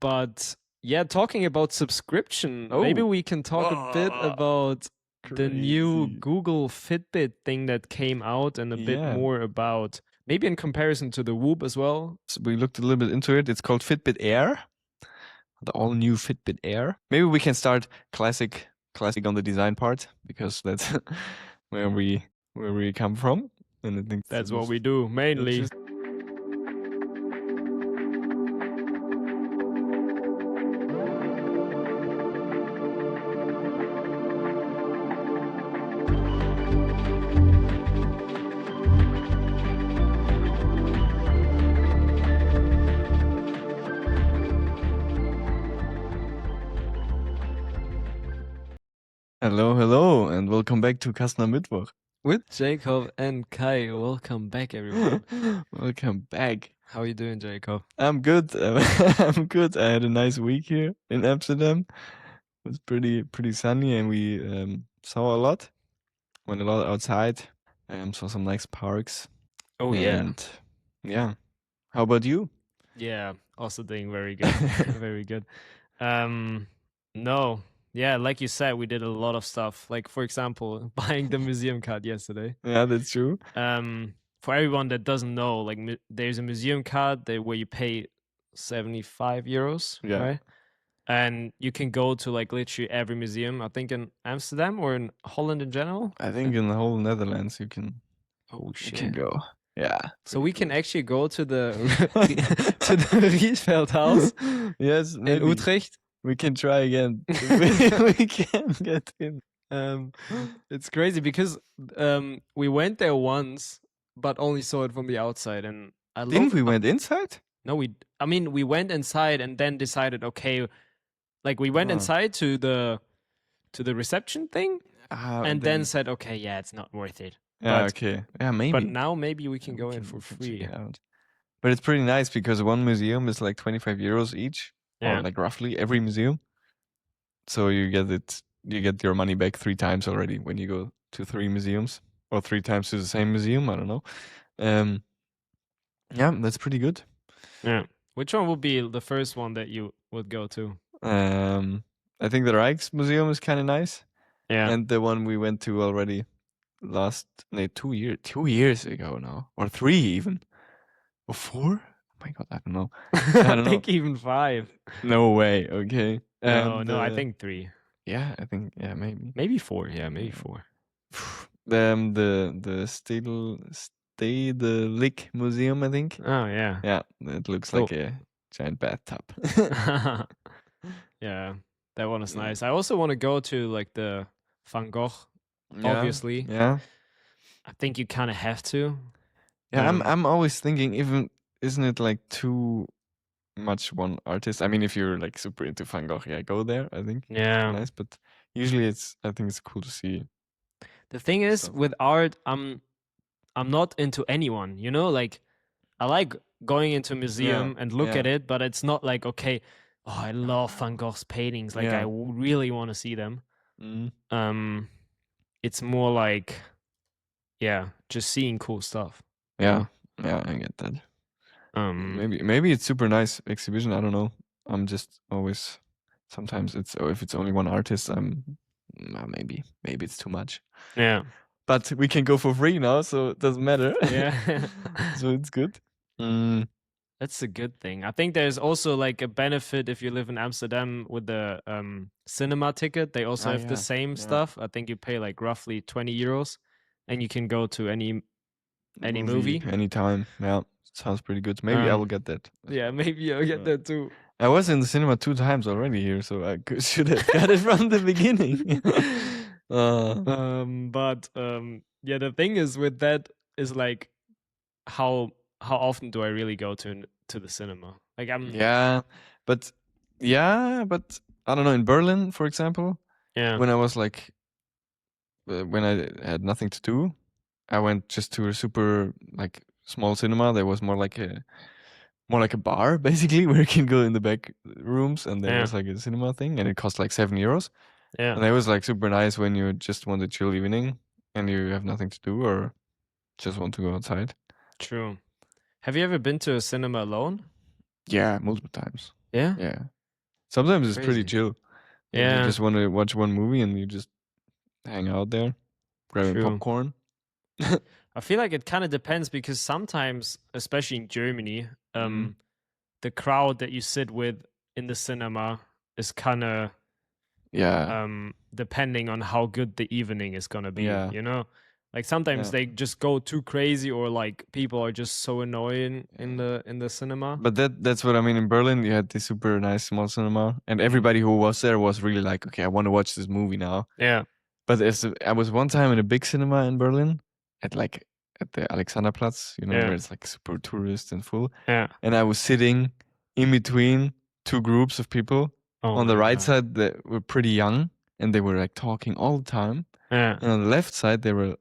But yeah, talking about subscription, maybe Oh. we can talk a bit about the new Crazy. Google Fitbit thing that came out and a bit Yeah. more about maybe in comparison to the Whoop as well. So we looked a little bit into it. It's called Fitbit Air, the all new Fitbit Air. Maybe we can start classic on the design part because that's where we come from, and I think That's what we do mainly. Hello, and welcome back to Kasten Mittwoch with Jacob and Kai. Welcome back, everyone. Welcome back. How are you doing, Jacob? I'm good. I'm good. I had a nice week here in Amsterdam. It was pretty sunny, and we saw a lot. Went a lot outside. Saw some nice parks. Oh yeah. And yeah. How about you? Yeah, also doing very good. Very good. No. Yeah, like you said, we did a lot of stuff. Like, for example, buying the museum card yesterday. Yeah, that's true. For everyone that doesn't know, like, there's a museum card where you pay 75 euros, Yeah. right? And you can go to like literally every museum. I think in Amsterdam or in Holland in general. I think in the whole Netherlands you can. Oh You shit! can go. Yeah. So we can actually go to the to the Rietveld house Yes, in maybe. Utrecht. We can try again. We can get in. It's crazy because we went there once, but only saw it from the outside, and I Didn't we went inside? No, I mean, we went inside and then decided, okay, like we went inside to the reception thing, and then said, okay, yeah, it's not worth it. Yeah, okay. Yeah, maybe. But now maybe we can go in for free. But it's pretty nice because one museum is like 25 euros each, or like roughly every museum. So you get your money back 3 times already when you go to 3 museums, or 3 times to the same museum. I don't know. Yeah, that's pretty good. Yeah. Which one would be the first one that you would go to? I think the Rijksmuseum is kind of nice. Yeah. And the one we went to already 2 years ago now, or 3 even, or 4. Oh my god, I don't know. I think even 5. No way. Okay. No, I think 3. Yeah, I think maybe 4. Yeah, maybe 4. The Stedelijk Museum, I think. Oh yeah. Yeah, it looks like a giant bathtub. Yeah, that one is nice. I also want to go to like the Van Gogh. Obviously. Yeah. I think you kind of have to. Yeah, I'm always thinking, isn't it like too much one artist? I mean, if you're like super into Van Gogh, yeah, go there. I think. Yeah. Nice, but usually I think it's cool to see. The thing is, with art, I'm not into anyone. You know, like I like going into a museum and look at it, but it's not like, okay, oh, I love Van Gogh's paintings. Like I really want to see them. It's more like, just seeing cool stuff. Yeah, I get that. Maybe it's super nice exhibition. I don't know. I'm just always, sometimes if it's only one artist, maybe it's too much. Yeah. But we can go for free now, so it doesn't matter. Yeah. So it's good. That's a good thing. I think there's also like a benefit if you live in Amsterdam with the cinema ticket. They also have the same stuff. I think you pay like roughly 20 euros and you can go to any movie. Anytime. Yeah, sounds pretty good. Maybe I will get that. Yeah, maybe I'll get that too. I was in the cinema 2 times already here, so I should have got it from the beginning. Yeah, the thing is with that is like how often do I really go to the cinema? Like but I don't know, in Berlin, for example, when I was like when I had nothing to do, I went just to a super like small cinema. There was more like a bar basically, where you can go in the back rooms, and there was like a cinema thing, and it cost like 7 euros. Yeah. And it was like super nice when you just want a chill evening and you have nothing to do or just want to go outside. True. Have you ever been to a cinema alone? Yeah, multiple times. Yeah. Yeah. Sometimes it's pretty Crazy. chill. If you Yeah. just want to watch one movie and you just hang out there, grabbing True. popcorn. I feel like it kind of depends because sometimes, especially in Germany, the crowd that you sit with in the cinema is kind of depending on how good the evening is gonna be. Yeah. You know, like sometimes Yeah. they just go too crazy, or like people are just so annoying in the cinema. But that's what I mean. In Berlin, you had this super nice small cinema, and everybody who was there was really like, okay, I want to watch this movie now. Yeah. But I was one time in a big cinema in Berlin at the Alexanderplatz, you know, Yeah. where it's like super tourist and full. Yeah. And I was sitting in between two groups of people. Oh On the my right God. side, they were pretty young and they were like talking all the time. Yeah. And on the left side, they were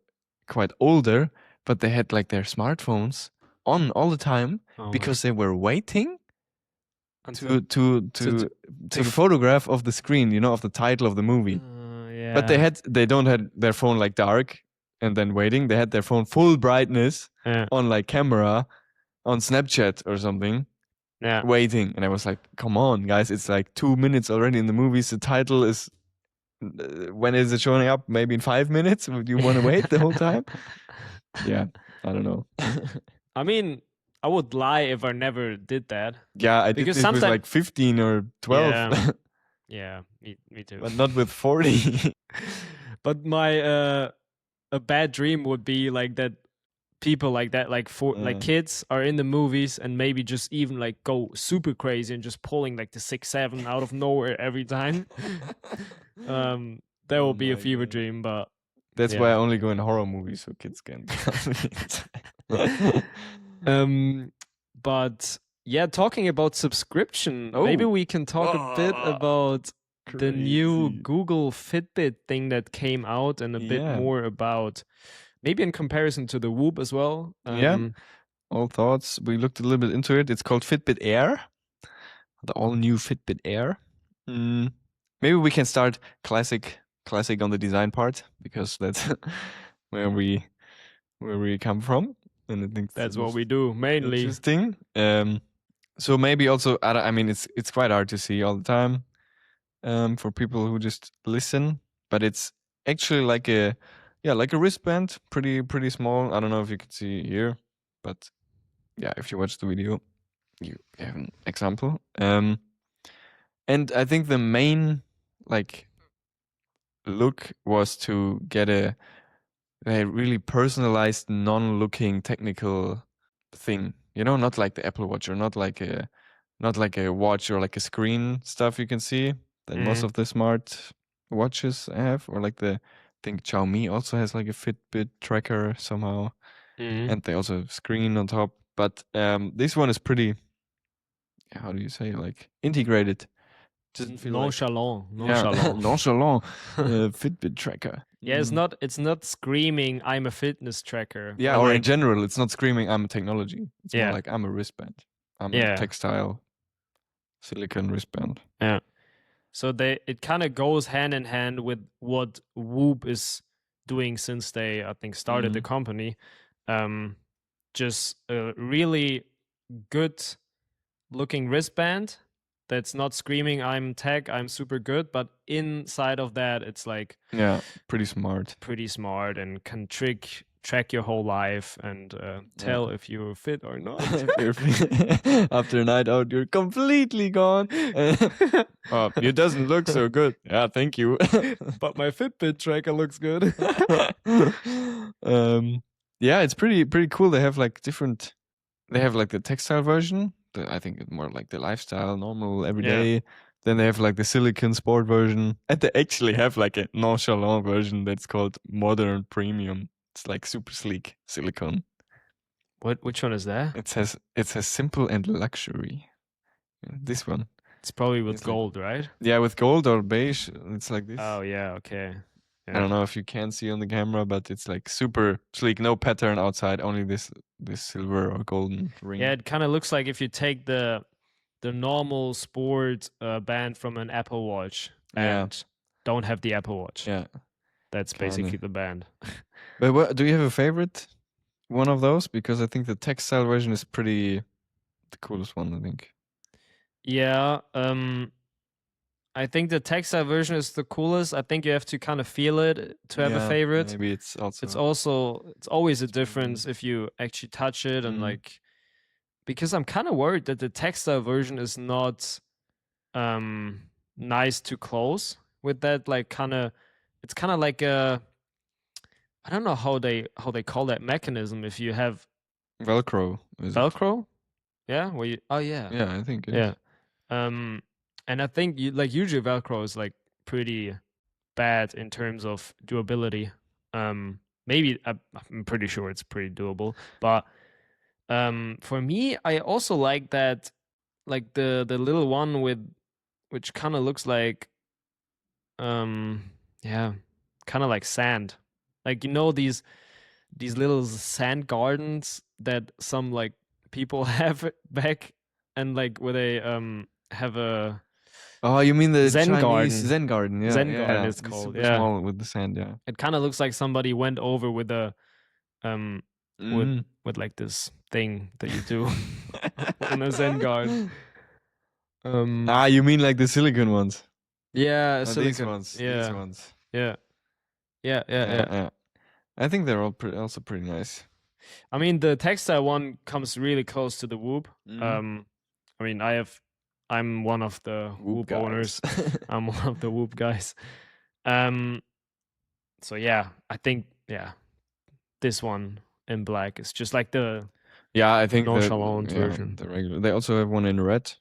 quite older, but they had like their smartphones on all the time because they were waiting to take a photograph of the screen, you know, of the title of the movie. Yeah. But they don't had their phone like dark and then waiting. They had their phone full brightness on like camera on Snapchat or something. Yeah. Waiting. And I was like, come on, guys, it's like 2 minutes already in the movies. The title is when is it showing up? Maybe in 5 minutes? Would you want to wait the whole time? Yeah, I don't know. I mean, I would lie if I never did that. Yeah, I did this with like 15 or 12. Yeah, yeah, me too. But not with 40. But my a bad dream would be like that people like that, like like kids are in the movies and maybe just even like go super crazy and just pulling like the 6-7 out of nowhere every time. That will be a fever dream, but that's why I only go in horror movies so kids can. But yeah, talking about subscription, maybe we can talk a bit about the new Google Fitbit thing that came out and a bit more about maybe in comparison to the Whoop as well. All thoughts. We looked a little bit into it. It's called Fitbit Air, the all new Fitbit Air. Maybe we can start classic on the design part because that's where we come from, and I think that's what we do mainly. Interesting. So maybe also I mean it's quite hard to see all the time for people who just listen, but it's actually like a wristband, pretty small. I don't know if you can see here, but yeah, if you watch the video, you have an example. And I think the main like look was to get a really personalized, non-looking technical thing. You know, not like the Apple Watch or not like a watch or like a screen stuff you can see that most of the smart watches have, or like I think Xiaomi also has like a Fitbit tracker somehow, and they also have screen on top. But this one is pretty, how do you say, like integrated. Doesn't feel nonchalant. Nonchalant Fitbit tracker. Yeah, it's not screaming I'm a fitness tracker. Yeah, or in general, it's not screaming I'm a technology. It's more like I'm a wristband. I'm a textile silicone wristband. Yeah. So it kind of goes hand in hand with what Whoop is doing since they, I think, started the company. Just a really good looking wristband that's not screaming I'm tech, I'm super good, but inside of that it's like pretty smart and can track your whole life and tell if you're fit or not. After a night out you're completely gone. It doesn't look so good. Yeah, thank you. But my Fitbit tracker looks good. Yeah, it's pretty cool. They have like the textile version. I think it's more like the lifestyle, normal, everyday. Then they have like the silicone sport version. And they actually have like a nonchalant version that's called modern premium. It's like super sleek silicone. Which one is that? It says simple and luxury. This one. It's probably with gold, right? Yeah, with gold or beige. It's like this. Oh yeah, okay. I don't know if you can see on the camera, but it's like super sleek, no pattern outside, only this silver or golden ring. Yeah, it kind of looks like if you take the normal sport band from an Apple Watch and don't have the Apple Watch. Yeah, that's basically the band. But do you have a favorite one of those? Because I think the textile version is the coolest one, I think. Yeah, I think the textile version is the coolest. I think you have to kind of feel it to have a Yeah, favorite. maybe it's It's always a difference if you actually touch it and like, because I'm kind of worried that the textile version is not nice to close with that, like kind of, it's kind of like a, I don't know how they call that mechanism if you have Velcro, is it? Velcro. Yeah, where you, oh yeah, Yeah, I think it is. yeah. And I think you like usually Velcro is like pretty bad in terms of durability. Maybe I'm pretty sure it's pretty doable, but for me, I also like that, like the little one with, which kind of looks like yeah, kind of like sand, like these little sand gardens that some like people have back, and like where they have a Oh, you mean the Zen Chinese garden. Zen garden? Yeah, Zen yeah, garden yeah. it's It's called. super Yeah. small with the sand. Yeah. It kind of looks like somebody went over um with Mm. like this thing that you do in a Zen garden. Ah, you mean like the silicone ones? Yeah, Oh, these silicon. ones. These Yeah. ones. Yeah. Yeah, yeah, Yeah, yeah. yeah. I think they're all also pretty nice. I mean, the textile one comes really close to the Whoop. Mm. I mean, I'm one of the Whoop Whoop guys. owners. I'm one of the Whoop guys. Um, so yeah, I think this one in black is just like the Yeah, I think nonchalant version. the regular. They also have one in red.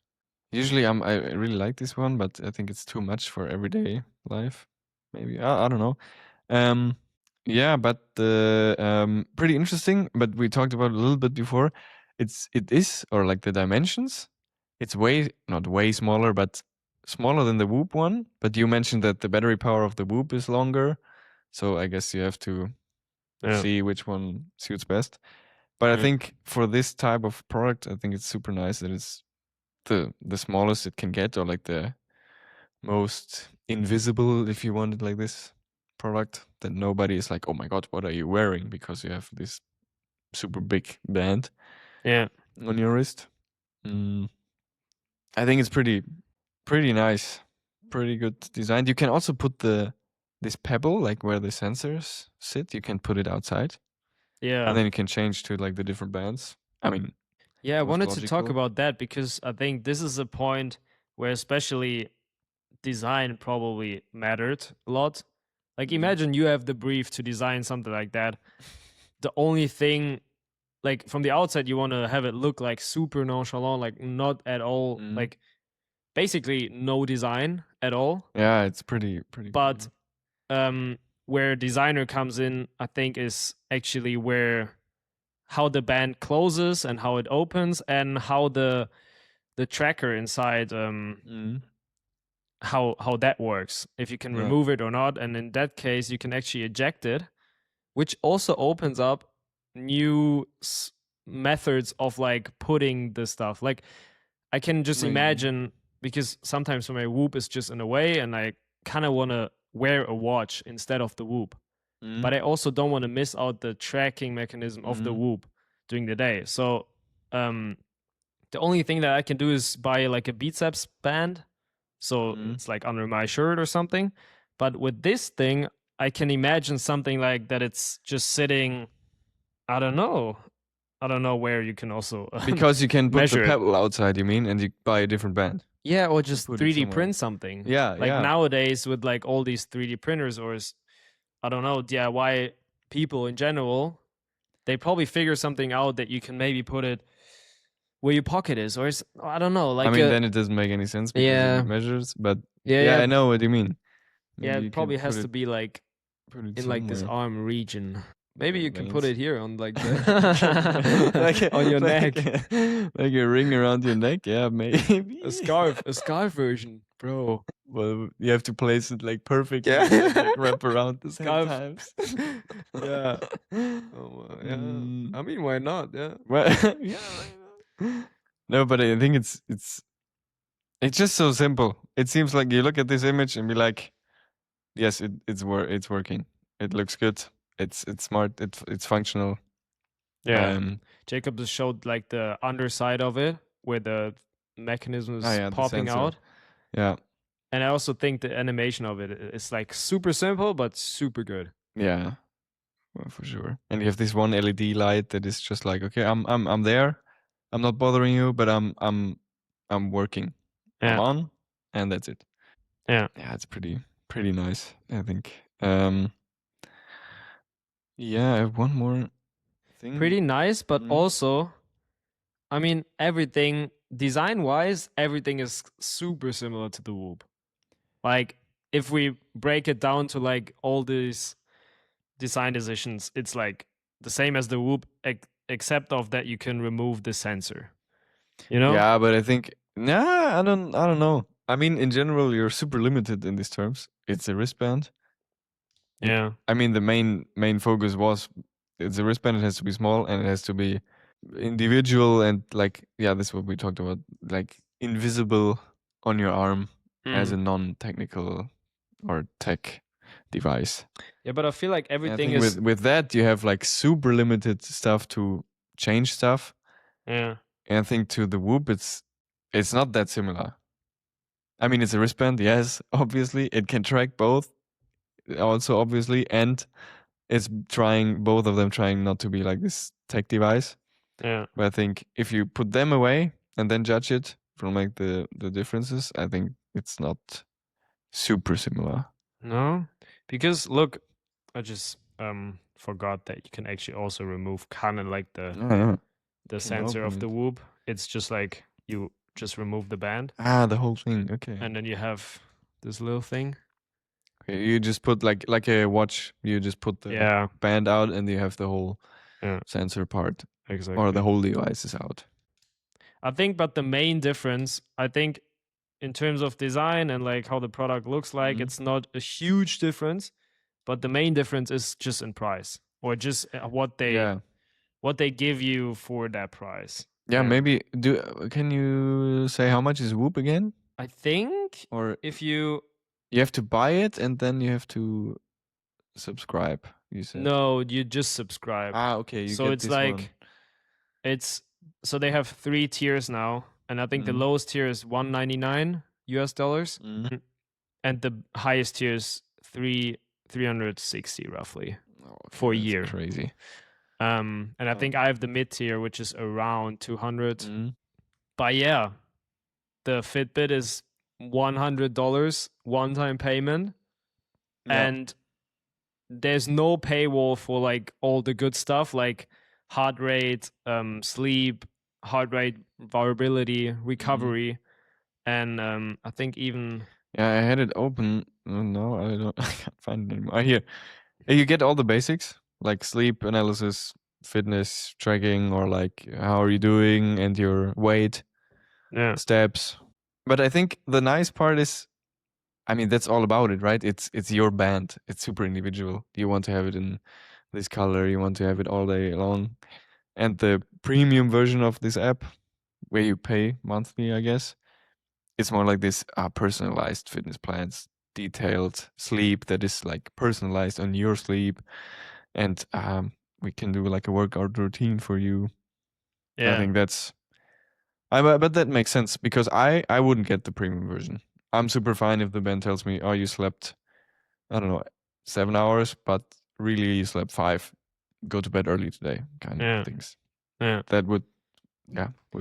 Usually, I really like this one, but I think it's too much for everyday life. Maybe I don't know. Um, yeah, but pretty interesting. But we talked about it a little bit before. It is, or like the dimensions. It's way not way smaller, but smaller than the Whoop one. But you mentioned that the battery power of the Whoop is longer, so I guess you have to see which one suits best. But I think for this type of product, I think it's super nice that it's the smallest it can get, or like the most invisible, if you want it like this, product that nobody is like, oh my god, what are you wearing? Because you have this super big band on your wrist. I think it's pretty nice, pretty good designed. You can also put this pebble, like where the sensors sit, you can put it outside. Yeah. And then you can change to like the different bands. I mean, yeah, I wanted to talk logical. about that because I think this is a point where especially design probably mattered a lot. Like imagine you have the brief to design something like that. The only thing, like from the outside, you want to have it look like super nonchalant, like not at all, like basically no design at all. Yeah, it's pretty But where designer comes in, I think, is actually where how the band closes and how it opens and how the tracker inside how that works, if you can remove it or not. And in that case you can actually eject it, which also opens up new methods of like putting the stuff. Like I can just imagine, because sometimes when my Whoop is just in a way and I kind of want to wear a watch instead of the Whoop, but I also don't want to miss out the tracking mechanism of the Whoop during the day. So the only thing that I can do is buy like a biceps band, so it's like under my shirt or something. But with this thing, I can imagine something like that. It's just sitting. I don't know where you can also because you can put the measure it. pebble outside. You mean, and you buy a different band. Yeah, or just put it 3D somewhere. print something. Yeah, like yeah. nowadays with like all these 3D printers, or I don't know, DIY people in general, they probably figure something out that you can maybe put it where your pocket is, or I don't know. Like I mean, then it doesn't make any sense because yeah, it measures. But yeah, I know what you mean. yeah. Maybe you It probably can has to be like put it in like this somewhere. arm region. Maybe you can put veins. it here on like the like on your neck, like a ring around your neck. Yeah, maybe a scarf version, bro. Well, you have to place it like perfectly, Yeah. and, like wrap around the Scarf. times. Yeah. Oh, yeah. I mean, why not? Yeah. Well, yeah. No, but I think it's just so simple. It seems like you look at this image and be like, yes, it's working. It looks good. It's smart. It's functional. Yeah. Jacob just showed like the underside of it, where the mechanisms the popping sensor. out. Yeah. And I also think the animation of it is like super simple but super good. Yeah. Well, for sure. And you have this one LED light that is just like, okay, I'm there. I'm not bothering you, but I'm working. I'm on, and that's it. Yeah. Yeah, it's pretty nice, I think. Yeah, I have one more thing. Pretty nice, but also, I mean, everything design-wise, everything is super similar to the Whoop. Like, if we break it down to like all these design decisions, it's like the same as the Whoop, except of that you can remove the sensor. You know? Yeah, but I think I don't know. I mean, in general, you're super limited in these terms. It's a wristband. Yeah. I mean, the main focus was it's a wristband. It has to be small and it has to be individual and like this is what we talked about, like invisible on your arm as a non-technical or tech device. Yeah, but I feel like everything I think with that you have like super limited stuff to change stuff. Yeah. And I think to the Whoop it's not that similar. I mean, it's a wristband, yes, obviously. It can track both, also obviously, and it's both of them trying not to be like this tech device. Yeah. But I think if you put them away and then judge it from like the differences, I think it's not super similar. No, because look, I just forgot that you can actually also remove kind of like the sensor of the Whoop. It's just like you just remove the band. The whole thing. Okay. And then you have this little thing. Okay, you just put like a watch. You just put the band out, and you have the whole sensor part. Exactly. Or the whole device is out. I think, but the main difference, I think, in terms of design and like how the product looks like, it's not a huge difference, but the main difference is just in price or just what they give you for that price. Yeah, maybe can you say how much is Whoop again? I think or if you have to buy it and then you have to subscribe, you said. No, you just subscribe. Okay, you so get it's this like one. It's so they have 3 tiers now, and I think the lowest tier is $199 US, and the highest tier is 360 roughly for a year. Crazy. And I think I have the mid tier, which is around 200. But yeah, the Fitbit is $100 one-time payment, and there's no paywall for like all the good stuff like heart rate, sleep, heart rate variability, recovery, and I think even I had it open. No, I don't. I can't find it anymore. Here, you get all the basics like sleep analysis, fitness tracking, or like how are you doing and your weight, steps. But I think the nice part is, I mean, that's all about it, right? It's your band. It's super individual. You want to have it in this color. You want to have it all day long. And the premium version of this app, where you pay monthly, I guess, it's more like this personalized fitness plans, detailed sleep that is like personalized on your sleep, and we can do like a workout routine for you. I think that's. But that makes sense because I wouldn't get the premium version. I'm super fine if the band tells me, "Oh, you slept, I don't know, 7 hours, but really you slept 5. Go to bed early today," kind of things. That would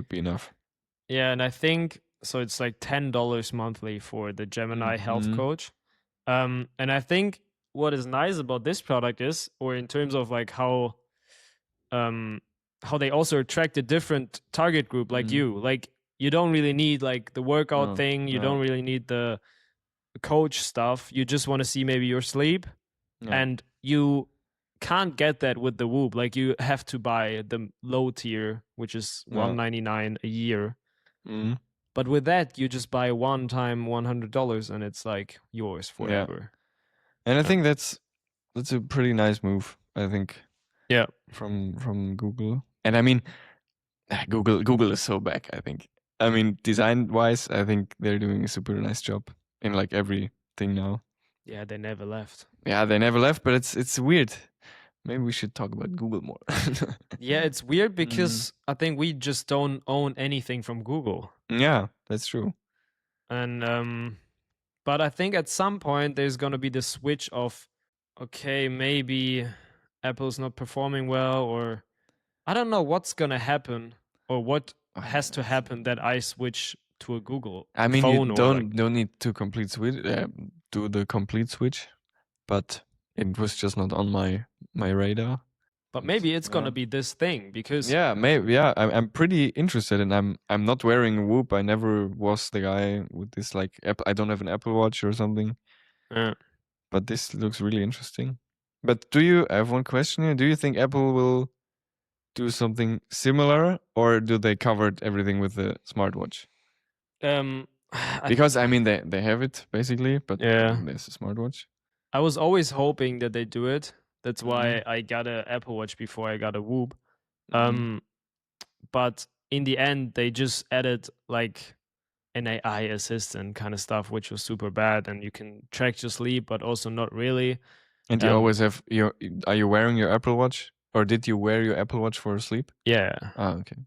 be enough. Yeah, and I think so. It's like $10 monthly for the Gemini Health Coach. And I think what is nice about this product is, or in terms of like how they also attract a different target group like you. Like you don't really need like the workout thing. You don't really need the coach stuff. You just want to see maybe your sleep, and you can't get that with the Whoop. Like you have to buy the low tier, which is $199 a year. But with that, you just buy one time $100, and it's like yours forever. And I think that's a pretty nice move. I think. Yeah. From Google, and I mean, Google is so back. I think. I mean, design wise, I think they're doing a super nice job in like everything now. Yeah, they never left. Yeah, they never left, but it's weird. maybe we should talk about Google more. Yeah, it's weird because I think we just don't own anything from Google. Yeah, that's true. And but I think at some point there's gonna be the switch of, okay, maybe Apple's not performing well, or I don't know what's gonna happen or what has to happen that I switch to a Google I mean, phone you or like. don't need to complete switch, do the complete switch, but it was just not on my radar. But maybe it's gonna be this thing because maybe I'm pretty interested, and I'm not wearing a Whoop. I never was the guy with this like I don't have an Apple Watch or something. But this looks really interesting. But I have one question here. Do you think Apple will do something similar, or do they covered everything with the smartwatch? Because I mean they have it basically, but there's a smartwatch. I was always hoping that they do it. That's why I got an Apple Watch before I got a Whoop. But in the end, they just added like an AI assistant kind of stuff, which was super bad. And you can track your sleep, but also not really. And you always have are you wearing your Apple Watch, or did you wear your Apple Watch for sleep? Yeah. Okay.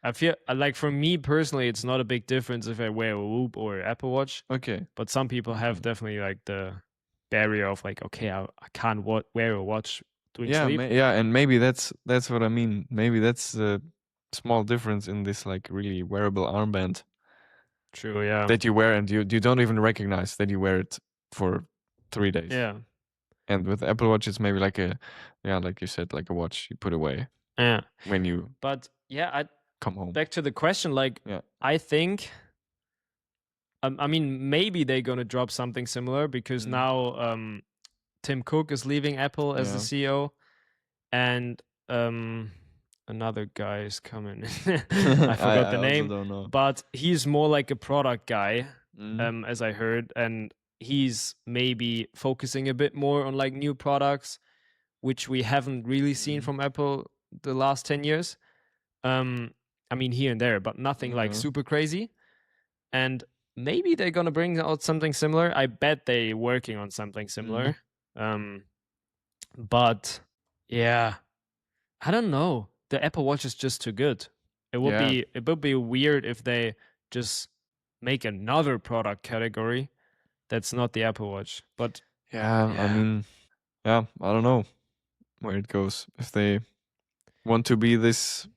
I feel like for me personally, it's not a big difference if I wear a Whoop or Apple Watch. Okay. But some people have definitely like the barrier of like, okay, I can't wear a watch doing sleep. And maybe that's what I mean. Maybe that's a small difference in this like really wearable armband. True, yeah. That you wear and you don't even recognize that you wear it for 3 days. Yeah. And with Apple Watch, it's maybe like like you said, like a watch you put away. Yeah. When you. But yeah, I come home. Back to the question, like I think. I mean, maybe they're gonna drop something similar because now Tim Cook is leaving Apple as the CEO, and another guy is coming. I forgot the name, also don't know. But he's more like a product guy, as I heard, and he's maybe focusing a bit more on like new products, which we haven't really seen from Apple the last 10 years. I mean, here and there, but nothing like super crazy. And maybe they're gonna bring out something similar. I bet they're working on something similar. But yeah, I don't know. The Apple Watch is just too good. It would be weird if they just make another product category that's not the Apple Watch. But I mean, I don't know where it goes. If they want to be this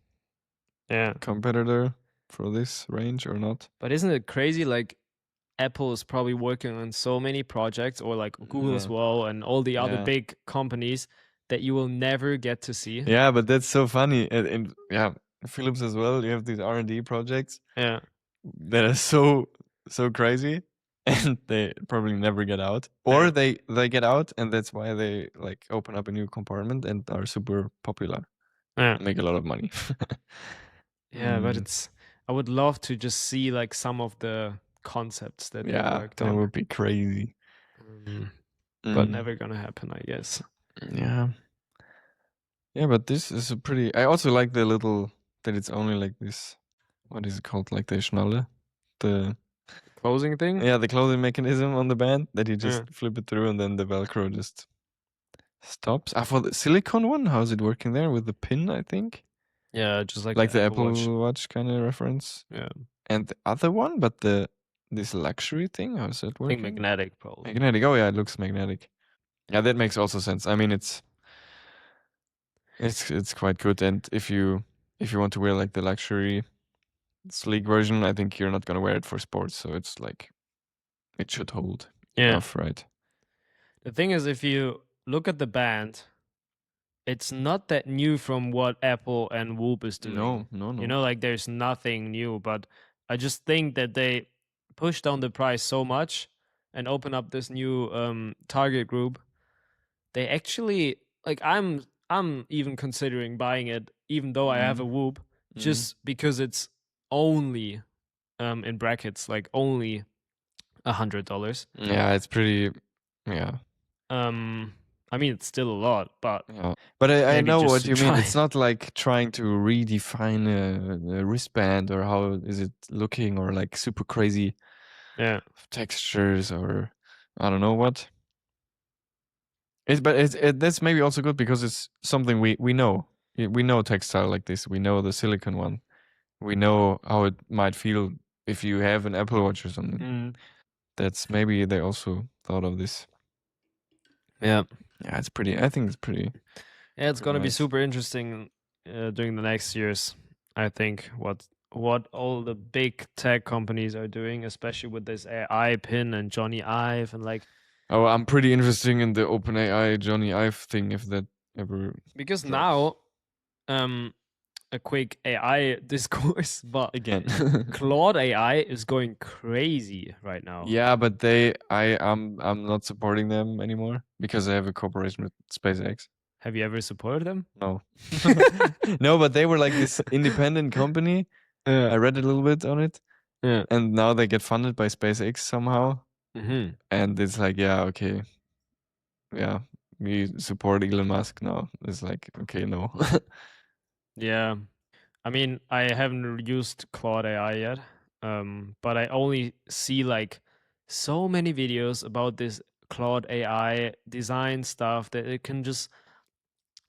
competitor for this range or not. But isn't it crazy? Like Apple is probably working on so many projects, or like Google as well, and all the other big companies that you will never get to see. Yeah, but that's so funny. And Philips as well. You have these R&D projects. Yeah. That are so crazy, and they probably never get out, or they get out, and that's why they like open up a new compartment and are super popular. Make a lot of money. But I would love to just see like some of the concepts that they worked on. That would be crazy. But never gonna happen, I guess. Yeah, but this is a pretty. I also like the little that it's only like this. What is it called? Like the Schnalle, the closing thing. Yeah, the closing mechanism on the band that you just flip it through and then the Velcro just stops. For the silicone one, how's it working there with the pin? I think. Yeah, just like the Apple Watch kind of reference. Yeah. And the other one, but this luxury thing, how's that working? I think magnetic, probably. Magnetic. Oh yeah, it looks magnetic. Yeah, that makes also sense. I mean, it's quite good. And if you want to wear like the luxury sleek version, I think you're not gonna wear it for sports. So it's like it should hold enough, right? The thing is, if you look at the band, it's not that new from what Apple and Whoop is doing. No. You know, like there's nothing new, but I just think that they push down the price so much and open up this new target group. They actually like I'm even considering buying it, even though I have a Whoop, just because it's only in brackets, like only $100. Yeah, it's pretty. Yeah. I mean, it's still a lot, but I know what you mean. It's not like trying to redefine a wristband or how is it looking or like super crazy textures or I don't know what. That's maybe also good because it's something we know. We know textile like this. We know the silicone one. We know how it might feel if you have an Apple Watch or something. That's maybe they also thought of this. Yeah. Yeah, it's pretty. I think it's pretty. Yeah, it's gonna be nice. super interesting during the next years. I think what all the big tech companies are doing, especially with this AI pin and Johnny Ive and like. Oh, I'm pretty interested in the OpenAI Johnny Ive thing if that ever. Because drops. now, a quick AI discourse, but Again, Claude AI is going crazy right now. Yeah, but I'm not supporting them anymore because I have a cooperation with SpaceX. Have you ever supported them? No. No, but they were like this independent company. Yeah. I read a little bit on it. Yeah. And now they get funded by SpaceX somehow. Mm-hmm. And it's like, yeah, okay. Yeah, we support Elon Musk now. It's like, okay, no. Yeah. I mean, I haven't used Claude AI yet, but I only see like so many videos about this Claude AI design stuff that it can just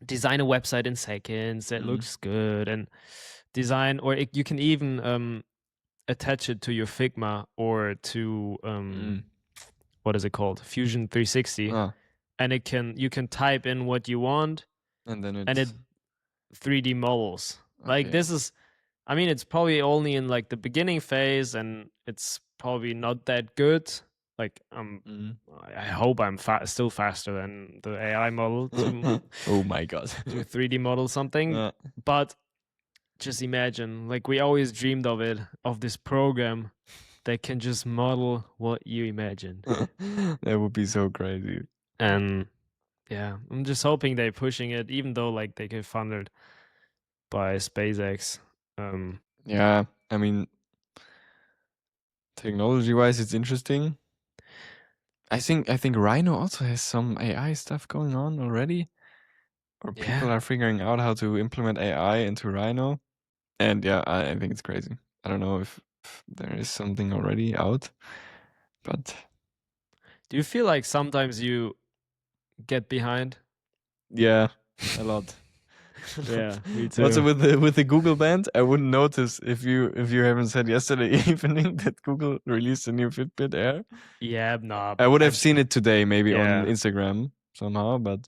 design a website in seconds that looks good and design, or you can even attach it to your Figma or to what is it called, Fusion 360, and you can type in what you want, and then it 3D models. Like Okay. this is, I mean, it's probably only in like the beginning phase, and it's probably not that good. Like I hope I'm still faster than the AI model to oh my god, to 3D model something. But just imagine, like we always dreamed of it, of this program that can just model what you imagine. That would be so crazy. And yeah, I'm just hoping they're pushing it, even though like they get funded by SpaceX. Yeah, I mean, technology-wise, it's interesting. I think Rhino also has some AI stuff going on already, or people are figuring out how to implement AI into Rhino. And yeah, I think it's crazy. I don't know if there is something already out, but do you feel like sometimes you get behind? Yeah, a lot. Yeah, me too. Also with the Google Band, I wouldn't notice if you haven't said yesterday evening that Google released a new Fitbit Air. Yeah, no. I would have seen it today, maybe on Yeah. Instagram somehow, but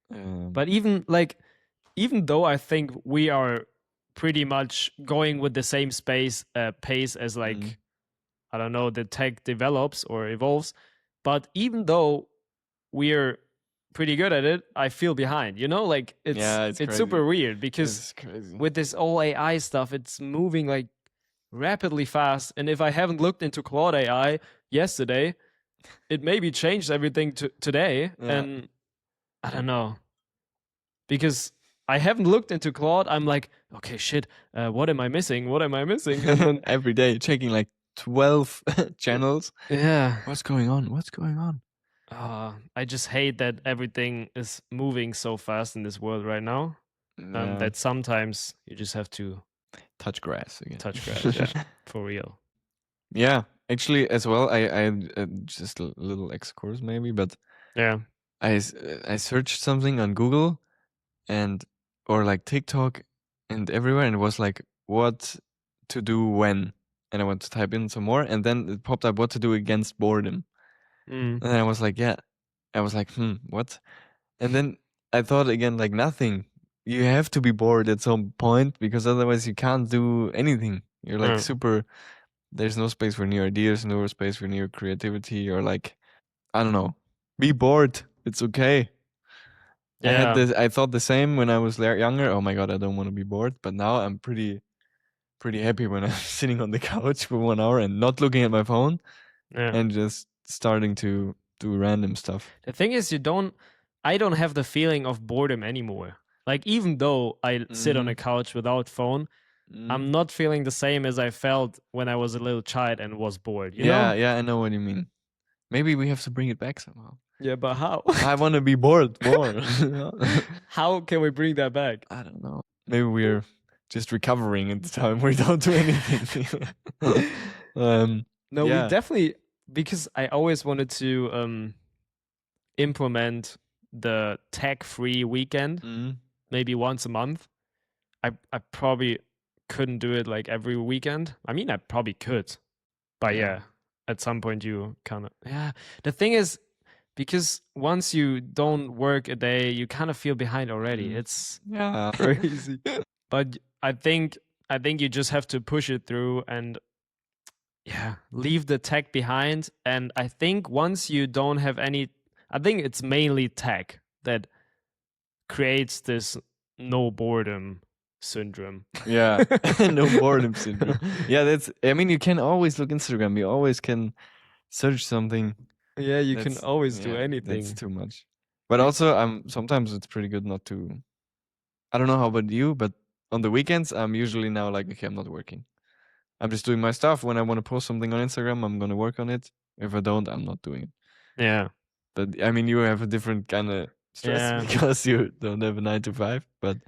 But even though I think we are pretty much going with the same pace as like I don't know, the tech develops or evolves, but even though we're pretty good at it, I feel behind. You know, like it's crazy. super weird because It's crazy. with this all AI stuff, it's moving like rapidly fast. And if I haven't looked into Claude AI yesterday, it maybe changed everything today. And I don't know, because I haven't looked into Claude. I'm like, okay, shit, what am I missing? What am I missing? And then every day checking like 12 channels. Yeah. What's going on? What's going on? I just hate that everything is moving so fast in this world right now. That sometimes you just have to touch grass again. Touch grass, yeah, for real. Yeah, actually, as well, I just a little excursus maybe, but yeah, I searched something on Google and or like TikTok and everywhere, and it was like what to do when, and I went to type in some more, and then it popped up what to do against boredom, and I was like, what? And then I thought again, like nothing. You have to be bored at some point because otherwise you can't do anything. You're like super. There's no space for new ideas, no space for new creativity, or like, I don't know. Be bored. It's okay. Yeah. I thought the same when I was younger. Oh my god, I don't want to be bored. But now I'm pretty happy when I'm sitting on the couch for 1 hour and not looking at my phone, and just starting to do random stuff. The thing is, I don't have the feeling of boredom anymore. Like even though I sit on a couch without phone, I'm not feeling the same as I felt when I was a little child and was bored. You know? Yeah, I know what you mean. Maybe we have to bring it back somehow. Yeah, but how? I want to be bored more. How can we bring that back? I don't know. Maybe we're just recovering at the time we don't do anything. No, we definitely, because I always wanted to implement the tech-free weekend, maybe once a month. I probably couldn't do it like every weekend. I mean, I probably could, but yeah, at some point you kind of The thing is, because once you don't work a day, you kind of feel behind already. It's crazy. But I think you just have to push it through and leave the tech behind. And I think once you don't have any, I think it's mainly tech that creates this no boredom syndrome. Yeah, no boredom syndrome. Yeah, I mean, you can always look Instagram. You always can search something. Yeah, you can always do anything. That's too much. But also, sometimes it's pretty good not to. I don't know how about you, but on the weekends, I'm usually now like, okay, I'm not working. I'm just doing my stuff. When I want to post something on Instagram, I'm gonna work on it. If I don't, I'm not doing it. Yeah. But I mean, you have a different kind of stress because you don't have a 9 to 5. But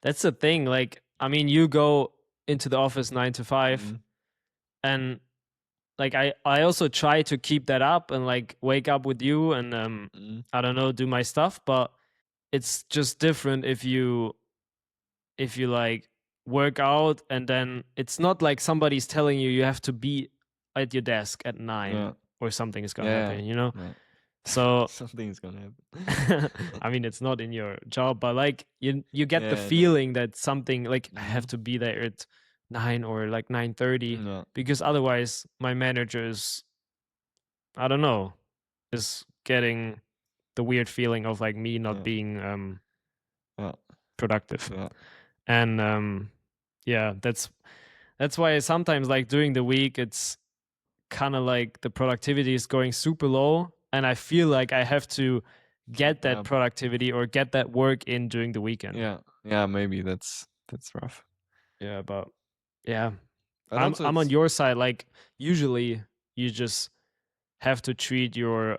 that's the thing. Like, I mean, you go into the office 9 to 5, and like I also try to keep that up and like wake up with you and I don't know, do my stuff. But it's just different if you like work out and then it's not like somebody's telling you have to be at your desk at 9 or something is gonna happen, you know? Yeah. So something is gonna happen. I mean, it's not in your job, but like you get the feeling that something like I have to be there at 9 or like 9:30 because otherwise my manager is, I don't know, is getting the weird feeling of like me not being productive. And that's why sometimes like during the week it's kind of like the productivity is going super low and I feel like I have to get that productivity or get that work in during the weekend. Yeah, maybe that's rough. Yeah, but I'm on your side. Like usually you just have to treat your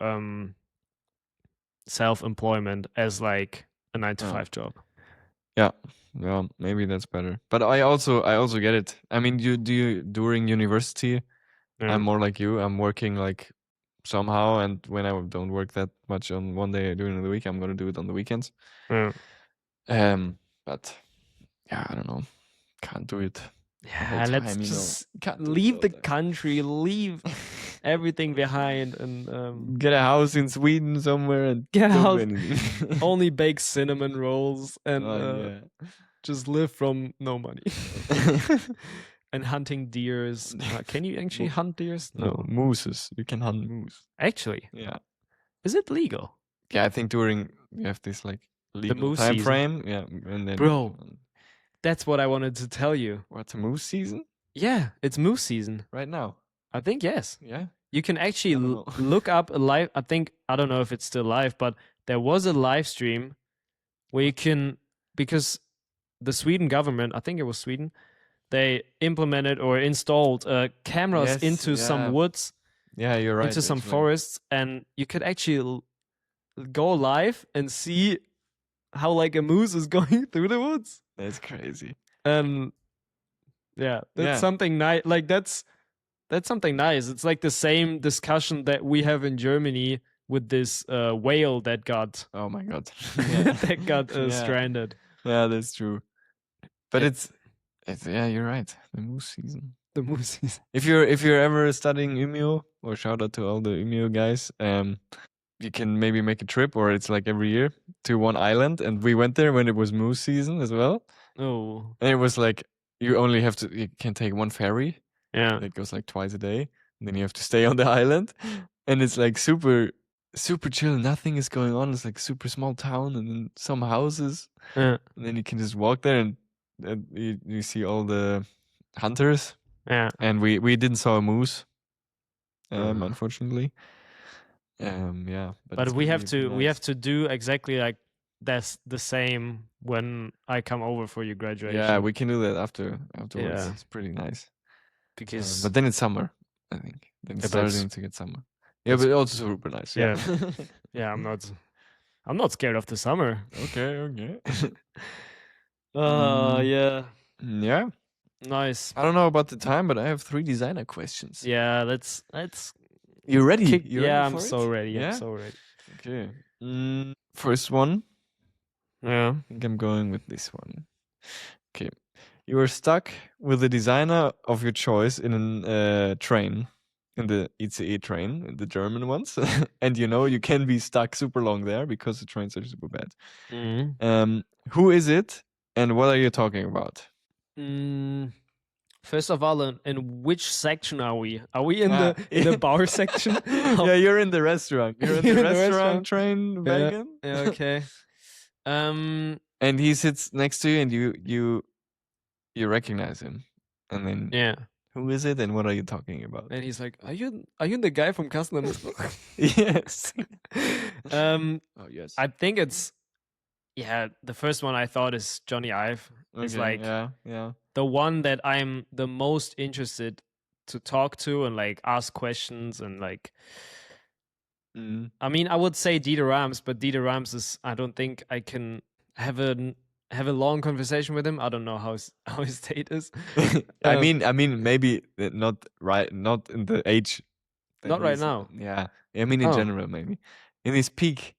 self-employment as like a 9 to 5 job. Yeah, well, maybe that's better. But I also get it. I mean, during university, I'm more like you. I'm working like somehow, and when I don't work that much on one day during the week, I'm gonna do it on the weekends. But yeah, I don't know. Can't do it. Yeah, let's just leave the country, leave everything behind, and get a house in Sweden somewhere and get a house. Only bake cinnamon rolls and just live from no money. And hunting deers. Can you actually hunt deers? No, mooses. You can hunt moose. Actually? Yeah. Is it legal? Yeah, I think you have this like legal time frame. Yeah, and then bro, that's what I wanted to tell you. What's a moose season? Yeah, it's moose season right now. I think yes. Yeah. You can actually look up a live. I don't know if it's still live, but there was a live stream where you can, because the Sweden government, I think it was Sweden, they implemented or installed cameras into some woods. Yeah, you're right. Into some forests, and you could actually go live and see how like a moose is going through the woods. That's crazy. And that's something nice. Like that's something nice. It's like the same discussion that we have in Germany with this whale that got. Oh my god. that got stranded. Yeah, that's true. But it's you're right. The moose season. The moose season. If you're ever studying Umeå, or shout out to all the Umeå guys, you can maybe make a trip, or it's like every year, to one island, and we went there when it was moose season as well. Oh. And it was like you can take one ferry. Yeah. It goes like twice a day, and then you have to stay on the island, and it's like super chill. Nothing is going on. It's like super small town, and then some houses. Yeah. And then you can just walk there, and you see all the hunters. Yeah. And we didn't saw a moose, unfortunately. Yeah. But we have to do exactly like that's the same when I come over for your graduation. Yeah, we can do that afterwards. Yeah. It's pretty nice. Because but then it's summer, I think. Then it's starting to get summer. Yeah, but also super nice. Yeah. Yeah, I'm not scared of the summer. Okay. Yeah. Yeah. Nice. I don't know about the time, but I have 3 designer questions. Yeah, let's You ready? I'm so ready. Yeah? I'm so ready. Okay. First one. Yeah. I think I'm going with this one. Okay. You are stuck with the designer of your choice in a train, in the ICE train, the German ones, and you can be stuck super long there because the trains are super bad. Who is it, and what are you talking about? First of all, in which section are we? Are we in the bar section? Yeah, you're in the restaurant. You're in the restaurant train wagon. Yeah, okay. And he sits next to you, and you recognize him, and then who is it, and what are you talking about? And he's like, "Are you the guy from Kasten? Yes. Oh yes. I think it's the first one I thought is Johnny Ive. Okay, it's like yeah. The one that I'm the most interested to talk to and like ask questions and like. I mean, I would say Dieter Rams, but Dieter Rams is. I don't think I can have a long conversation with him. I don't know how his state is. I mean, maybe not in the age. Not right now. Yeah, I mean in general, maybe in his peak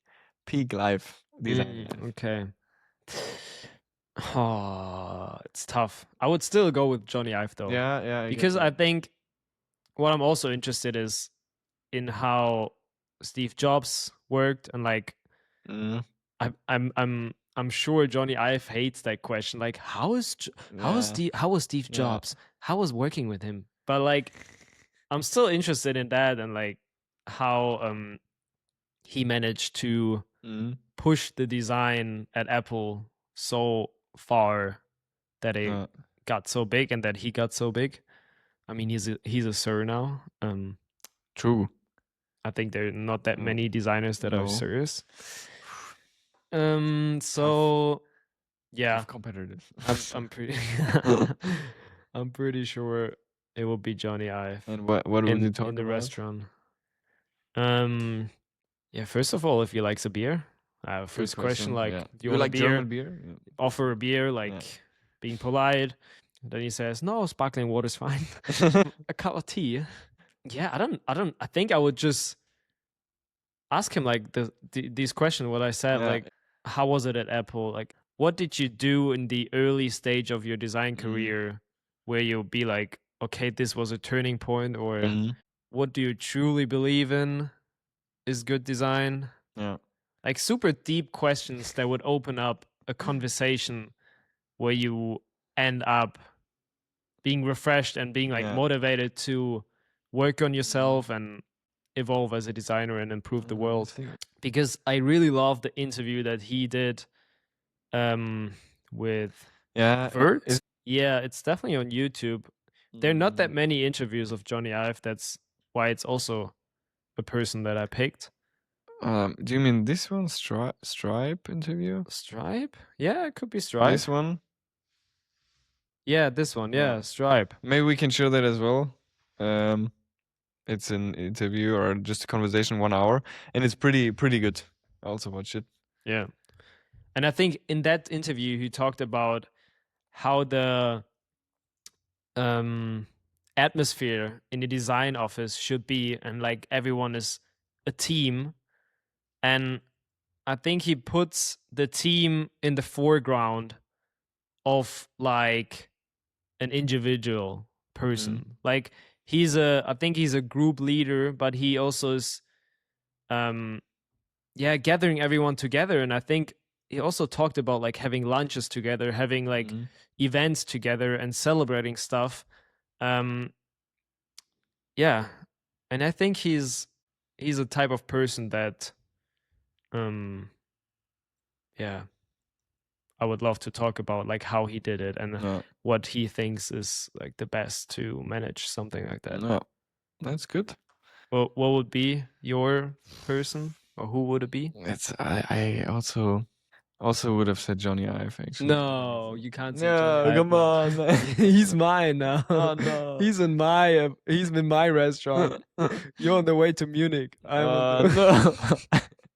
life design. Okay. Oh, it's tough. I would still go with Johnny Ive though. Yeah. Because I think what I'm also interested is in how Steve Jobs worked, and like I'm sure Johnny Ive hates that question. Like, how was Steve Jobs? How was working with him? But like, I'm still interested in that, and like how he managed to push the design at Apple so far that it got so big, and that he got so big. I mean, he's a sir now. True. I think there are not that many designers that are sirs. So yeah, competitive. I'm pretty I'm pretty sure it will be Johnny Ive. And what would you talk in the about? restaurant? Yeah, first of all, if he likes a beer. First question, like, do you want like a beer? German beer? Yeah. Offer a beer, like being polite. Then he says, "No, sparkling water's fine." A cup of tea. Yeah, I think I would just ask him like these questions. What I said, like, how was it at Apple? Like, what did you do in the early stage of your design career, where you'll be like, okay, this was a turning point, or what do you truly believe in is good design? Yeah. Like super deep questions that would open up a conversation where you end up being refreshed and being like motivated to work on yourself and evolve as a designer and improve the world. Because I really love the interview that he did with Vert. It's definitely on YouTube. There are not that many interviews of Johnny Ive. That's why it's also a person that I picked. Do you mean this one, Stripe interview? Stripe? Yeah, it could be Stripe. This one? Yeah, this one. Yeah, Stripe. Maybe we can show that as well. It's an interview or just a conversation, 1 hour, and it's pretty good. I also watched it. Yeah, and I think in that interview he talked about how the atmosphere in the design office should be, and like everyone is a team. And I think he puts the team in the foreground of like an individual person. Like I think he's a group leader, but he also is gathering everyone together. And I think he also talked about like having lunches together, having like events together and celebrating stuff. And I think he's a type of person that I would love to talk about like how he did it and what he thinks is like the best to manage something like that. No, that's good. Well, what would be your person, or who would it be? I also would have said Johnny Ive, actually. No, you can't say Johnny Ive. Come on. He's mine now. Oh no. He's in my restaurant. You're on the way to Munich. No.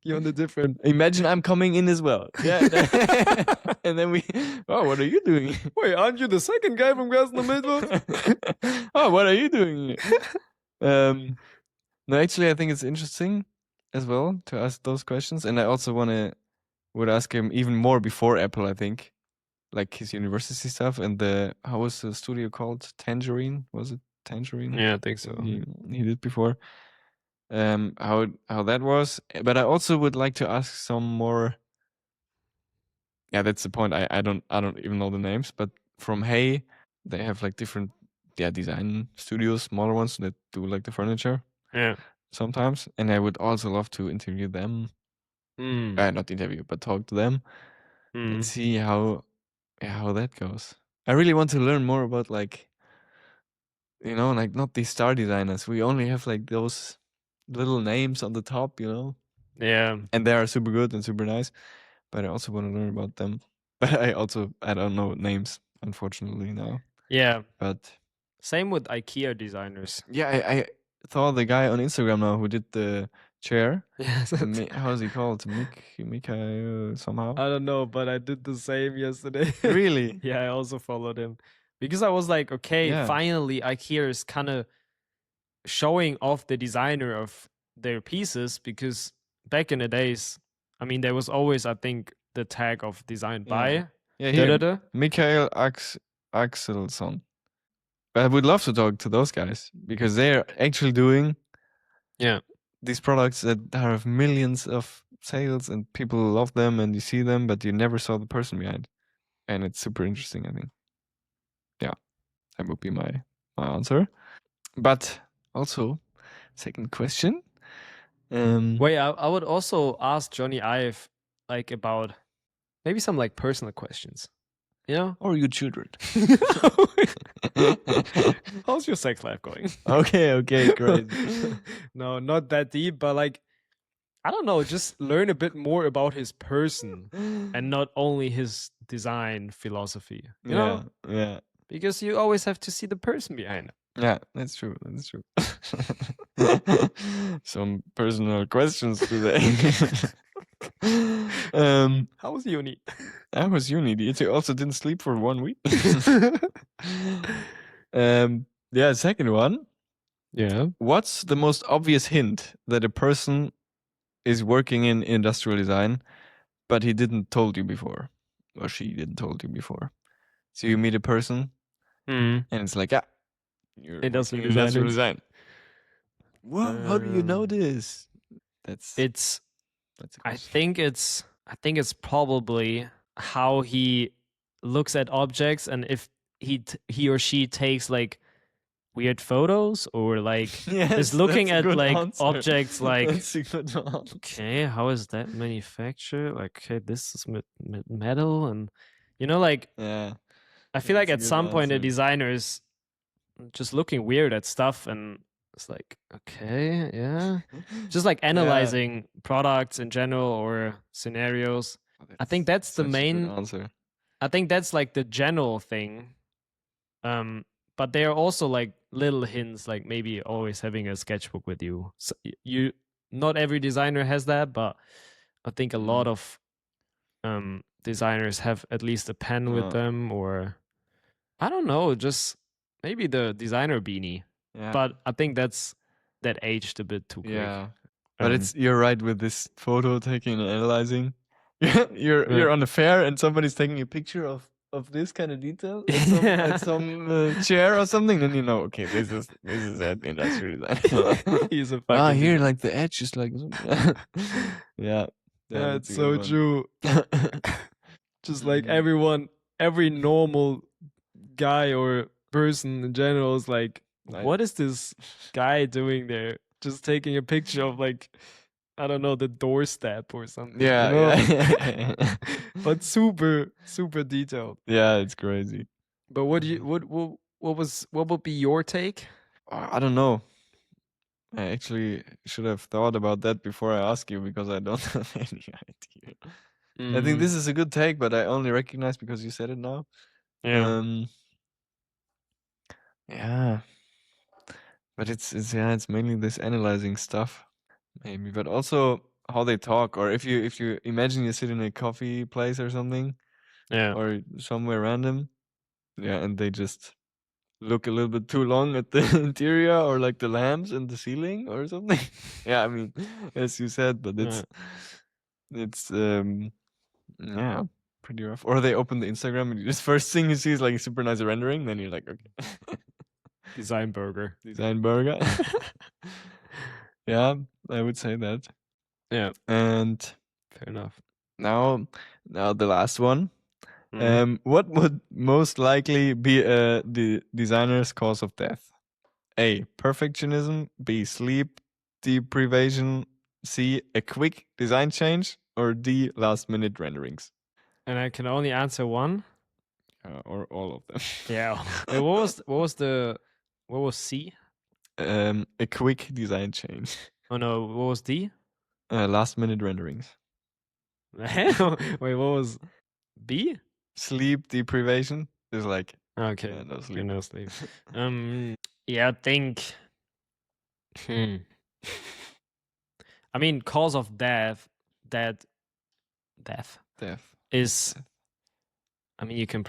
You're on the different. Imagine I'm coming in as well. Yeah. And then what are you doing? Wait, aren't you the second guy from Kasten Mittwoch? What are you doing? No, actually, I think it's interesting. as well to ask those questions, and I also would ask him even more before Apple. I think, like his university stuff and how was the studio called? Tangerine, was it Tangerine? Yeah, I think so. He did before. How that was, but I also would like to ask some more. Yeah, that's the point. I don't even know the names, but from Hey, they have like different design studios, smaller ones that do like the furniture. Yeah. Sometimes, and I would also love to interview them. Not interview, but talk to them and see how that goes. I really want to learn more about like like not these star designers. We only have like those little names on the top, Yeah. And they are super good and super nice. But I also want to learn about them. But I don't know names, unfortunately, now. Yeah. But same with IKEA designers. Yeah, I saw the guy on Instagram now who did the chair. Yes. How's he called? Mika somehow? I don't know, but I did the same yesterday. Really? Yeah, I also followed him. Because I was like, okay, finally IKEA is kind of showing off the designer of their pieces, because back in the days, I mean, there was always, I think, the tag of designed by. Yeah, here. Michael Axelsson. I would love to talk to those guys because they're actually doing these products that have millions of sales and people love them and you see them, but you never saw the person behind. And it's super interesting, I think. Yeah, that would be my answer. But also, second question. Wait, I would also ask Johnny Ive like about maybe some like personal questions. Or your children. How's your sex life going? Okay, great. No, not that deep, but like, I don't know, just learn a bit more about his person and not only his design philosophy. You know? Yeah. Because you always have to see the person behind it. Yeah, that's true. Some personal questions today. How was uni? How was uni? You also didn't sleep for 1 week? Second one. Yeah. What's the most obvious hint that a person is working in industrial design, but he didn't told you before, or she didn't told you before? So you meet a person, and it's like, you're industrial design. What? How do you know this? I think it's probably how he looks at objects, and if he or she takes like weird photos, or like is looking at like objects like, okay, how is that manufactured? Like, okay, this is metal, and like, I feel like at some point a designer is just looking weird at stuff, and it's like, okay, yeah, just like analyzing products in general or scenarios. I think that's the main answer. I think that's like the general thing. But there are also like little hints, like maybe always having a sketchbook with you. So not every designer has that, but I think a lot of designers have at least a pen with them, or I don't know, just maybe the designer beanie. But I think that aged a bit too quick. Yeah. But you're right with this photo taking and analyzing. You're on a fair and somebody's taking a picture of this kind of detail at some chair or something, then okay, this is an industrial design. He's a fucking here like the edge is like yeah, it's so true. Just like every normal guy or person in general is like, what is this guy doing there? Just taking a picture of like, I don't know, the doorstep or something. Yeah. But super, super detailed. Yeah, it's crazy. But what would be your take? I don't know. I actually should have thought about that before I ask you, because I don't have any idea. I think this is a good take, but I only recognize because you said it now. Yeah. But it's mainly this analyzing stuff, maybe, but also how they talk, or if you imagine you sit in a coffee place or something, or somewhere random, and they just look a little bit too long at the interior or like the lamps in the ceiling or something. Yeah, I mean, as you said, but it's yeah, pretty rough. Or they open the Instagram and just first thing you see is like a super nice rendering, then you're like, okay. Design burger. Design burger. Yeah, I would say that. Yeah. And fair enough. Now the last one. What would most likely be the designer's cause of death? A. Perfectionism. B. Sleep deprivation. C. A quick design change. Or D. Last minute renderings. And I can only answer one. Or all of them. Yeah. Wait, what was C? A quick design change. Oh no, what was D? Last minute renderings. Wait, what was B? Sleep deprivation is like okay, no sleep. No sleep. Yeah, I think. I mean, cause of death is. I mean, you can't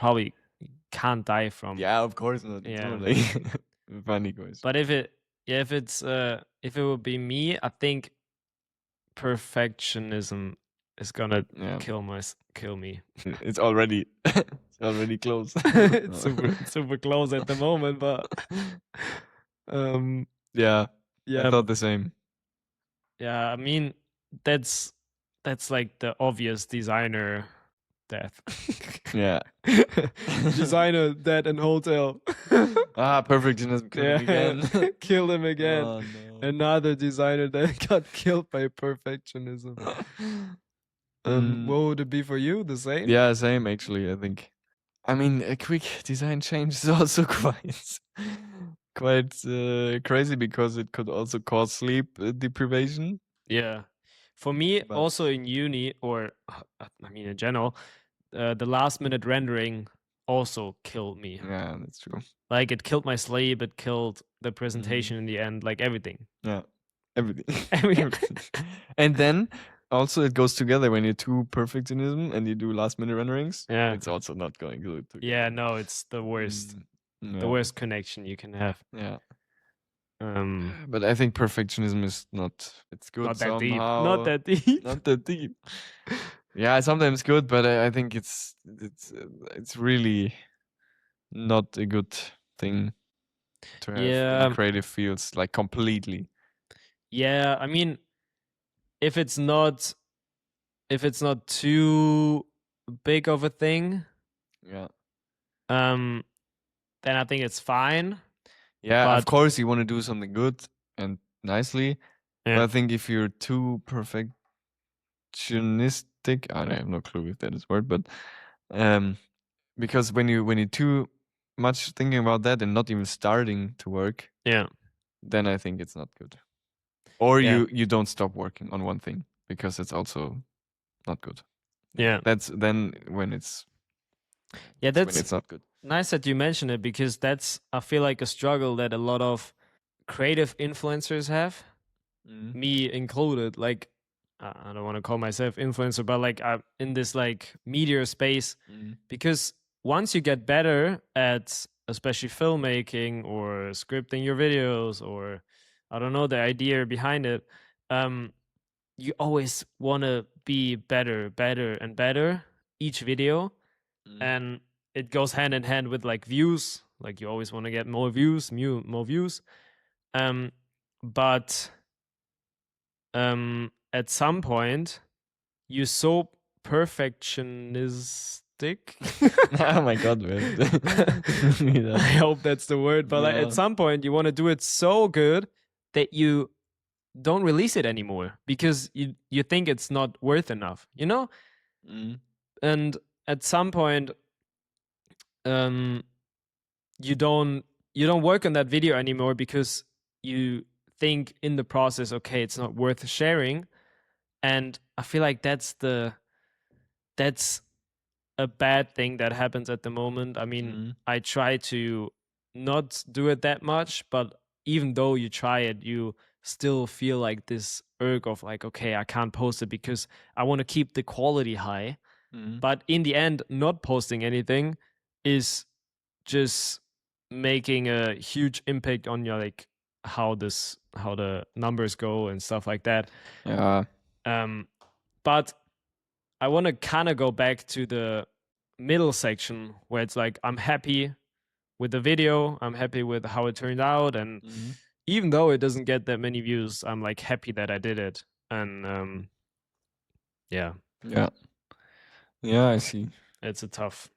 die from. Yeah, of course not. Yeah, funny question. But if it would be me, I think perfectionism is gonna kill me. It's already close. It's super close at the moment, but yeah, I thought the same. Yeah, I mean that's like the obvious designer death. Yeah. Designer dead in hotel. Perfectionism killed him again. Killed him again. Oh, no. Another designer that got killed by perfectionism. What would it be for you? The same? Yeah, same actually, I think. I mean, a quick design change is also quite crazy because it could also cause sleep deprivation. Yeah. For me, also in uni, or I mean in general, the last minute rendering also killed me. Yeah, that's true. Like it killed my sleep, it killed the presentation in the end, like everything. Yeah, everything. And then also it goes together when you do perfectionism and you do last minute renderings. Yeah, it's also not going good together. Yeah, no, it's the worst. The worst connection you can have. Yeah. But I think perfectionism is not. It's good not that somehow. deep. Not that deep. Not that deep. Yeah, sometimes good, but I think it's really not a good thing to have in creative fields, like completely. Yeah, I mean, if it's not too big of a thing, then I think it's fine. Yeah, of course you want to do something good and nicely. But I think if you're too perfectionistic, I have no clue if that is a word, but because when you too much thinking about that and not even starting to work, then I think it's not good. Or you don't stop working on one thing because it's also not good. Yeah, that's then when it's that's when it's not good. Nice that you mention it because that's, I feel like, a struggle that a lot of creative influencers have, me included. Like, I don't want to call myself influencer, but like I'm in this like media space, because once you get better at especially filmmaking or scripting your videos, or I don't know, the idea behind it, you always want to be better and better each video. And it goes hand in hand with like views. Like you always want to get more views. But at some point you're so perfectionistic. Oh my god, man. I hope that's the word. But like, at some point you want to do it so good that you don't release it anymore because you think it's not worth enough, you know? And at some point you don't work on that video anymore because you think in the process, okay, it's not worth sharing. And I feel like that's a bad thing that happens at the moment. I mean, I try to not do it that much, but even though you try it, you still feel like this urge of like, okay, I can't post it because I want to keep the quality high. But in the end, not posting anything is just making a huge impact on your like how the numbers go and stuff like that. Yeah. But I want to kind of go back to the middle section where it's like I'm happy with the video, I'm happy with how it turned out, and even though it doesn't get that many views, I'm like happy that I did it. And yeah. Yeah, I see. It's a tough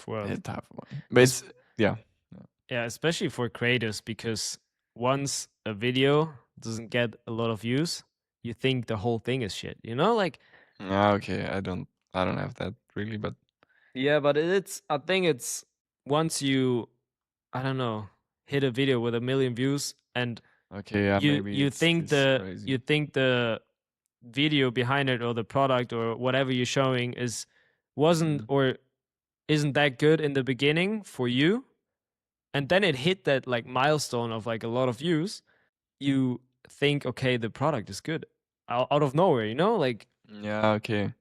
world. A tough one. But it's yeah, especially for creators, because once a video doesn't get a lot of views, you think the whole thing is shit, you know? Like, okay, I don't have that really, but yeah, but I think it's once you, I don't know, hit a video with 1 million views and okay, yeah, maybe you think the video behind it or the product or whatever you're showing wasn't or isn't that good in the beginning for you, and then it hit that like milestone of like a lot of views, you think, okay, the product is good out of nowhere, you know? Like, yeah, okay,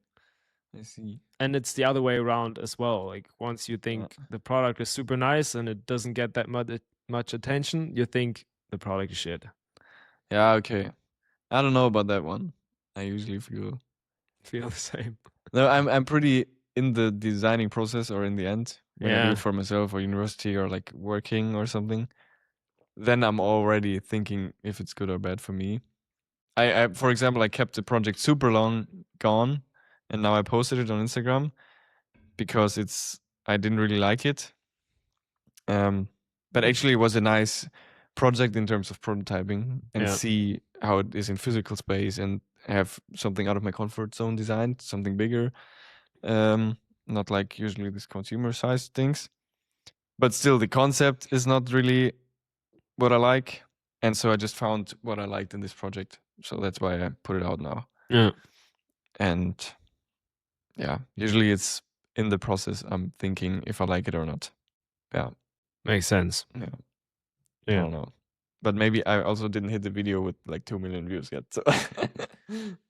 I see. And it's the other way around as well. Like once you think the product is super nice and it doesn't get that much attention, you think the product is shit. Yeah, okay. I don't know about that one. I usually feel the same. No, I'm pretty in the designing process or in the end when I do it for myself or university or like working or something. Then I'm already thinking if it's good or bad for me. I for example, I kept the project super long gone, and now I posted it on Instagram because I didn't really like it. But actually, it was a nice project in terms of prototyping and see how it is in physical space and have something out of my comfort zone designed, something bigger. Not like usually these consumer sized things, but still the concept is not really what I like. And so I just found what I liked in this project. So that's why I put it out now. Yeah. And yeah, usually it's in the process I'm thinking if I like it or not. Yeah. Makes sense. Yeah. I don't know. But maybe I also didn't hit the video with like 2 million views yet. So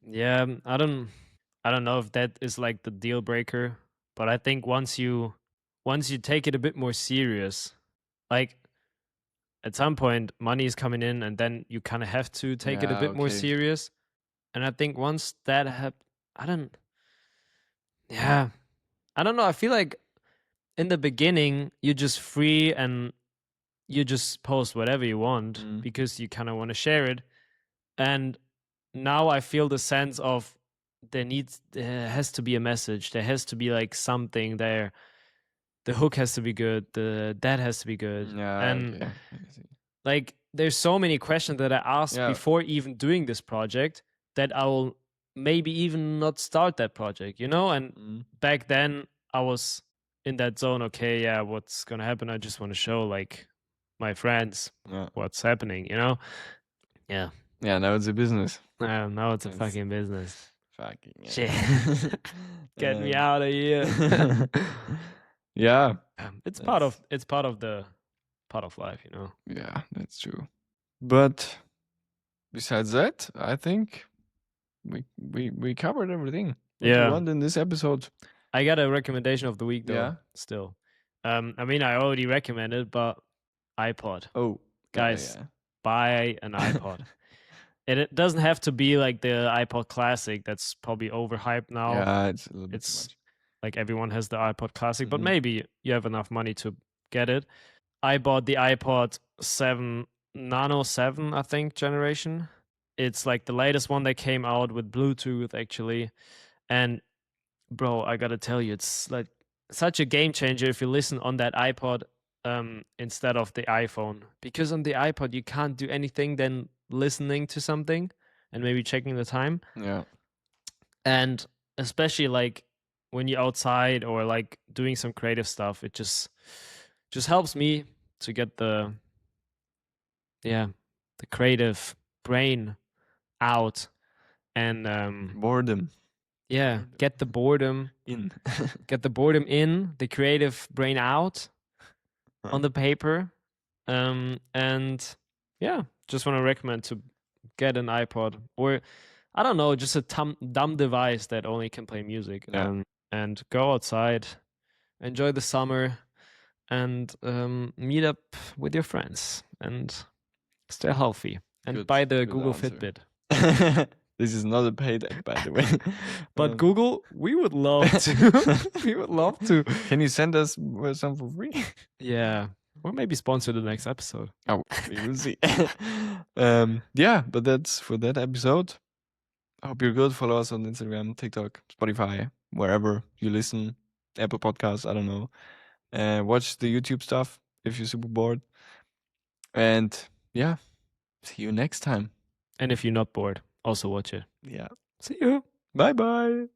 yeah, I don't know if that is like the deal breaker, but I think once you take it a bit more serious, like at some point money is coming in and then you kind of have to take it a bit more serious. And I think once that I don't know, I feel like in the beginning you're just free and you just post whatever you want because you kind of want to share it. And now I feel the sense of there has to be a message, there has to be like something there, the hook has to be good, that has to be good. And like there's so many questions that I asked before even doing this project that I will maybe even not start that project, you know? And back then I was in that zone, okay, yeah, what's gonna happen? I just want to show like my friends what's happening, you know? Yeah. Yeah, now it's a business. Now it's a fucking business. Fucking shit. Get me out of here. Yeah. It's part of life, you know. Yeah, that's true. But besides that, I think we covered everything. What you want in this episode. I got a recommendation of the week though. Still. I mean I already recommended, but iPod. Oh, guys, buy an iPod. It doesn't have to be like the iPod Classic. That's probably overhyped now. Yeah, it's a little bit too much. Like everyone has the iPod Classic, but maybe you have enough money to get it. I bought the iPod 7 Nano 7, I think, generation. It's like the latest one that came out with Bluetooth, actually. And bro, I gotta tell you, it's like such a game changer if you listen on that iPod instead of the iPhone. Because on the iPod, you can't do anything than listening to something and maybe checking the time. Yeah. And especially like when you're outside or like doing some creative stuff, it just helps me to get the creative brain out and boredom. Yeah, get the boredom in. Get the boredom in, the creative brain out on the paper. And yeah, just want to recommend to get an iPod or I don't know, just a dumb device that only can play music. And go outside, enjoy the summer, and meet up with your friends and stay healthy and buy the Google Fitbit. This is not a paid ad, by the way. But Google, we would love to. We would love to. Can you send us some for free? Yeah. Or maybe sponsor the next episode. Oh, we will see. Yeah, but that's for that episode. I hope you're good. Follow us on Instagram, TikTok, Spotify, wherever you listen. Apple Podcasts, I don't know. Watch the YouTube stuff if you're super bored. And yeah, see you next time. And if you're not bored, also watch it. Yeah. See you. Bye-bye.